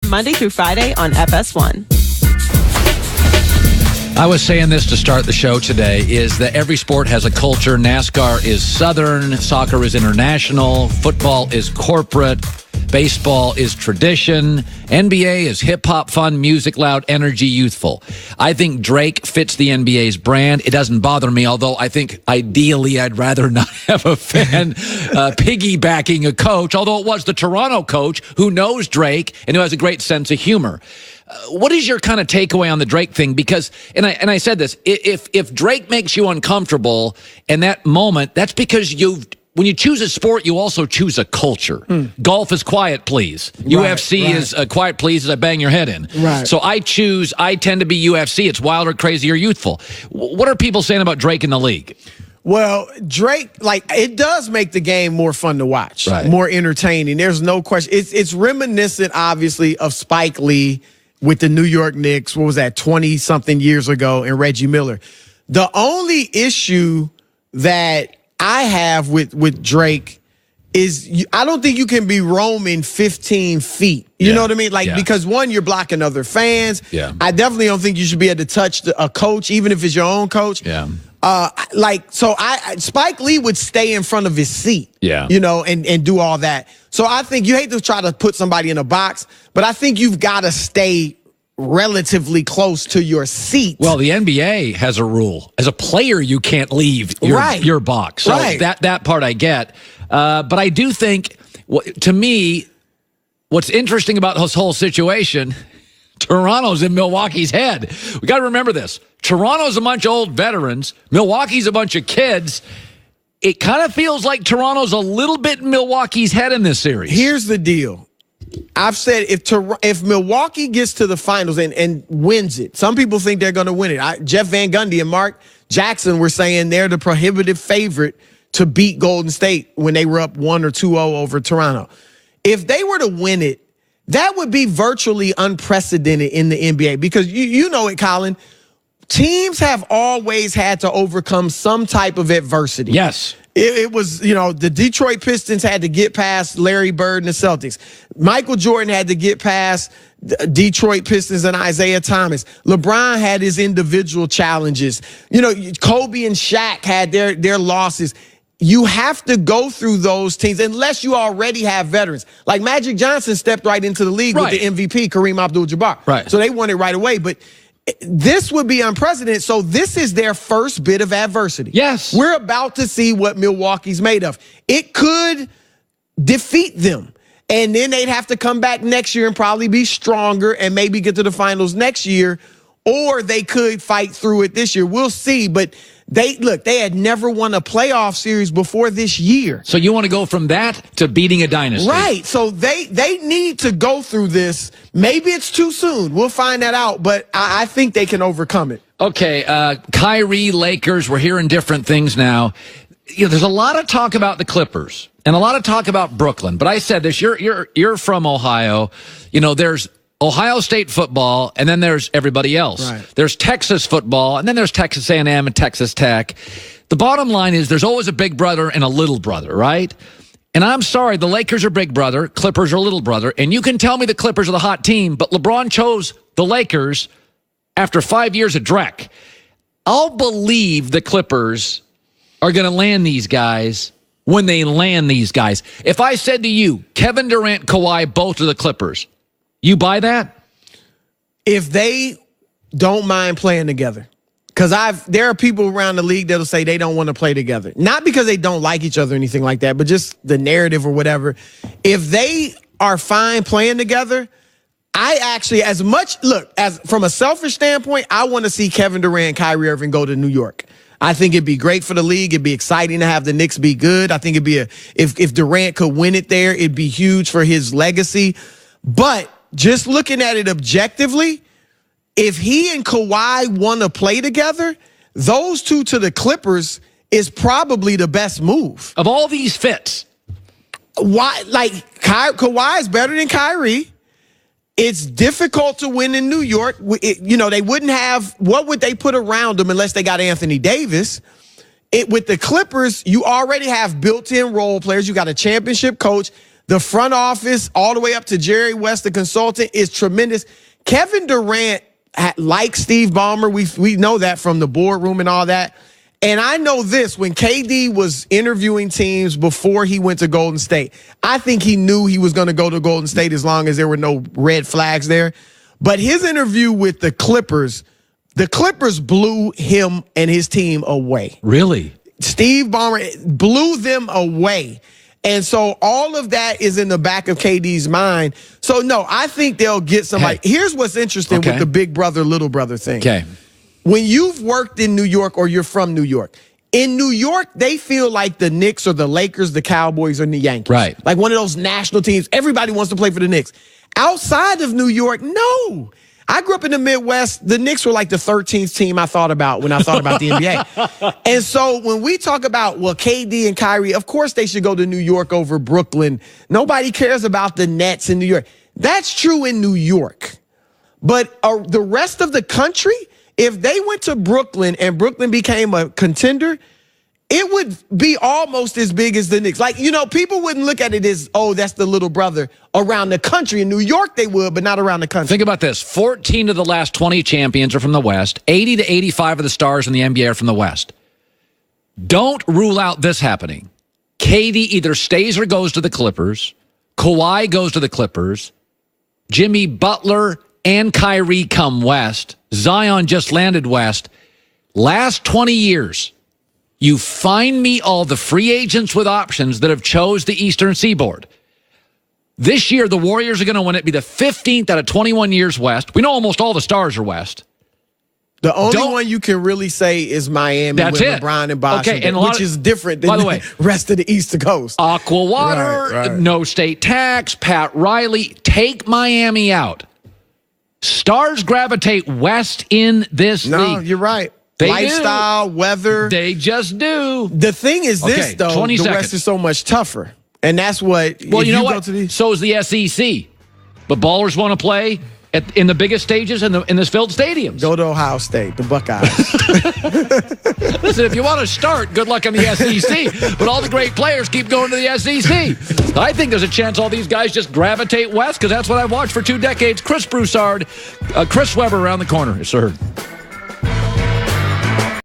Monday through Friday on FS1. I was saying this to start the show today, is that every sport has a culture. NASCAR is Southern, soccer is international, football is corporate, baseball is tradition, NBA is hip-hop, fun, music, loud, energy, youthful. I think Drake fits the NBA's brand. It doesn't bother me, although I think ideally I'd rather not have a fan piggybacking a coach, although it was the Toronto coach who knows Drake and who has a great sense of humor. What is your kind of takeaway on the Drake thing? Because, and I said this, if Drake makes you uncomfortable in that moment, that's because when you choose a sport, you also choose a culture. Golf is quiet, please. UFC is quiet, please, as I bang your head in. Right. So I tend to be UFC. It's wilder, crazier, youthful. What are people saying about Drake in the league? Well, Drake, it does make the game more fun to watch, more entertaining. There's no question. It's reminiscent, obviously, of Spike Lee with the New York Knicks. What was that, 20-something years ago, and Reggie Miller. The only issue that I have with Drake is I don't think you can be roaming 15 feet. You know what I mean? Because one, you're blocking other fans. Yeah. I definitely don't think you should be able to touch a coach, even if it's your own coach. Yeah. Spike Lee would stay in front of his seat. Yeah. And do all that. So I think you hate to try to put somebody in a box, but I think you've got to stay relatively close to your seat. Well, the NBA has a rule. As a player, you can't leave your box. So that part I get. But I do think, to me, what's interesting about this whole situation, Toronto's in Milwaukee's head. We got to remember this. Toronto's a bunch of old veterans. Milwaukee's a bunch of kids. It kind of feels like Toronto's a little bit in Milwaukee's head in this series. Here's the deal. I've said if Milwaukee gets to the finals and wins it, some people think they're going to win it. Jeff Van Gundy and Mark Jackson were saying they're the prohibitive favorite to beat Golden State when they were up 1 or 2-0 over Toronto. If they were to win it, that would be virtually unprecedented in the NBA because you know it, Colin. Teams have always had to overcome some type of adversity. Yes. It was, the Detroit Pistons had to get past Larry Bird and the Celtics. Michael Jordan had to get past Detroit Pistons and Isaiah Thomas. LeBron had his individual challenges. Kobe and Shaq had their losses. You have to go through those teams unless you already have veterans. Like Magic Johnson stepped right into the league with the MVP, Kareem Abdul-Jabbar. Right. So they won it right away. But this would be unprecedented. So this is their first bit of adversity. Yes. We're about to see what Milwaukee's made of. It could defeat them. And then they'd have to come back next year and probably be stronger and maybe get to the finals next year. Or they could fight through it this year. We'll see. But they had never won a playoff series before this year. So you want to go from that to beating a dynasty. Right. So they need to go through this. Maybe it's too soon. We'll find that out. But I think they can overcome it. Okay. Kyrie, Lakers, we're hearing different things now. There's a lot of talk about the Clippers and a lot of talk about Brooklyn. But I said this, you're from Ohio. There's Ohio State football, and then there's everybody else. Right. There's Texas football, and then there's Texas A&M and Texas Tech. The bottom line is there's always a big brother and a little brother, right? And I'm sorry, the Lakers are big brother, Clippers are little brother, and you can tell me the Clippers are the hot team, but LeBron chose the Lakers after 5 years at Drek. I'll believe the Clippers are going to land these guys when they land these guys. If I said to you, Kevin Durant, Kawhi, both are the Clippers, you buy that? If they don't mind playing together. Because there are people around the league that'll say they don't want to play together. Not because they don't like each other or anything like that, but just the narrative or whatever. If they are fine playing together, I actually, as from a selfish standpoint, I want to see Kevin Durant and Kyrie Irving go to New York. I think it'd be great for the league. It'd be exciting to have the Knicks be good. I think it'd be if Durant could win it there, it'd be huge for his legacy. But just looking at it objectively, if he and Kawhi want to play together, those two to the Clippers is probably the best move. Of all these fits. Why? Kawhi is better than Kyrie. It's difficult to win in New York. They wouldn't have, what would they put around them unless they got Anthony Davis? With the Clippers, you already have built-in role players. You got a championship coach. The front office, all the way up to Jerry West, the consultant, is tremendous. Kevin Durant, like Steve Ballmer, we know that from the boardroom and all that. And I know this, when KD was interviewing teams before he went to Golden State, I think he knew he was going to go to Golden State as long as there were no red flags there. But his interview with the Clippers blew him and his team away. Really? Steve Ballmer blew them away. And so all of that is in the back of KD's mind. So, no, I think they'll get somebody. Hey. Here's what's interesting with the big brother, little brother thing. Okay. When you've worked in New York or you're from New York, in New York, they feel like the Knicks or the Lakers, the Cowboys, or the Yankees. Right. Like one of those national teams. Everybody wants to play for the Knicks. Outside of New York, no. I grew up in the Midwest. The Knicks were like the 13th team I thought about when I thought about the NBA. And so when we talk about, well, KD and Kyrie, of course they should go to New York over Brooklyn. Nobody cares about the Nets in New York. That's true in New York. But the rest of the country, if they went to Brooklyn and Brooklyn became a contender, it would be almost as big as the Knicks. Like, people wouldn't look at it as, oh, that's the little brother around the country. In New York, they would, but not around the country. Think about this. 14 of the last 20 champions are from the West. 80 to 85 of the stars in the NBA are from the West. Don't rule out this happening. KD either stays or goes to the Clippers. Kawhi goes to the Clippers. Jimmy Butler and Kyrie come west. Zion just landed west. Last 20 years, you find me all the free agents with options that have chose the Eastern Seaboard. This year, the Warriors are going to win it, be the 15th out of 21 years west. We know almost all the stars are west. The only one you can really say is Miami with LeBron and Bosh, which is different than the rest of the East Coast. Aqua Water, no state tax, Pat Riley. Take Miami out. Stars gravitate west in this league. No, you're right. Lifestyle, weather. They just do. The thing is this, though, the West is so much tougher. And that's what... Well, you know what? So is the SEC. But ballers want to play in the biggest stages in the filled stadiums. Go to Ohio State, the Buckeyes. Listen, if you want to start, good luck in the SEC. But all the great players keep going to the SEC. I think there's a chance all these guys just gravitate west because that's what I've watched for 2 decades. Chris Broussard, Chris Webber around the corner. Yes, sir.